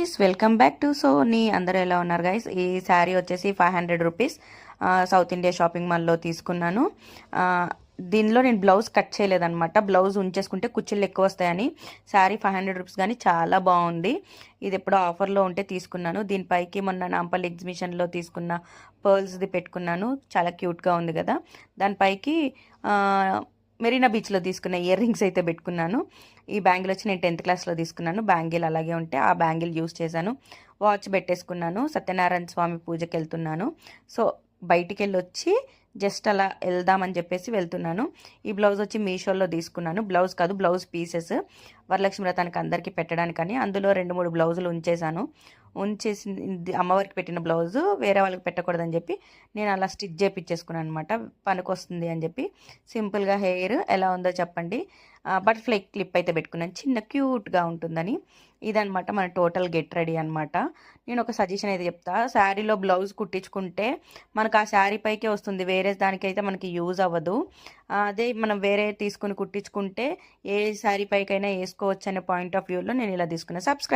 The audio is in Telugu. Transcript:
Guys, welcome back to Soni. అందరూ ఎలా ఉన్నారు గైస్? ఈ శారీ వచ్చేసి 500 రూపీస్ సౌత్ ఇండియా షాపింగ్ మాల్లో తీసుకున్నాను. దీనిలో నేను బ్లౌజ్ కట్ చేయలేదన్నమాట. బ్లౌజ్ ఉంచేసుకుంటే కుచ్చిళ్ళు ఎక్కువ వస్తాయని శారీ 500 రూపీస్ కానీ చాలా బాగుంది. ఇది ఎప్పుడో ఆఫర్లో ఉంటే తీసుకున్నాను. దీనిపైకి మొన్న నాంపల్లి ఎగ్జిబిషన్లో తీసుకున్న పర్ల్స్ది పెట్టుకున్నాను. చాలా క్యూట్గా ఉంది కదా. దానిపైకి మెరీనా బీచ్లో తీసుకున్న ఇయర్ రింగ్స్ అయితే పెట్టుకున్నాను. ఈ బ్యాంగిల్ వచ్చి నేను 10th క్లాస్లో తీసుకున్నాను. బ్యాంగిల్ అలాగే ఉంటే ఆ బ్యాంగిల్ యూస్ చేశాను. వాచ్ పెట్టేసుకున్నాను. సత్యనారాయణ స్వామి పూజకి వెళ్తున్నాను. సో బయటికి వెళ్ళి వచ్చి జస్ట్ అలా వెళ్దామని చెప్పేసి వెళ్తున్నాను. ఈ బ్లౌజ్ వచ్చి మీషోలో తీసుకున్నాను. బ్లౌజ్ కాదు, బ్లౌజ్ పీసెస్ వరలక్ష్మి వ్రతానికి అందరికీ పెట్టడానికని అందులో 2-3 బ్లౌజులు ఉంచేసి అమ్మవారికి పెట్టిన బ్లౌజు వేరే వాళ్ళకి పెట్టకూడదని చెప్పి నేను అలా స్టిచ్ చేయించేసుకున్నాను అనమాట. పనికి వస్తుంది అని చెప్పి సింపుల్గా హెయిర్ ఎలా ఉందో చెప్పండి. బటర్ఫ్లై క్లిప్ అయితే పెట్టుకున్నాను, చిన్న క్యూట్గా ఉంటుందని. ఇదనమాట మన టోటల్ గెట్ రెడీ అనమాట. నేను ఒక సజెషన్ అయితే చెప్తా. శారీలో బ్లౌజ్ కుట్టించుకుంటే మనకు ఆ శారీ పైకే వస్తుంది, వేరే దానికైతే మనకి యూజ్ అవ్వదు. అదే మనం వేరే తీసుకుని కుట్టించుకుంటే ఏ శారీ పైకైనా వేసుకోవచ్చు అనే పాయింట్ ఆఫ్ వ్యూలో నేను ఇలా తీసుకున్నాను. సబ్స్క్రైబ్.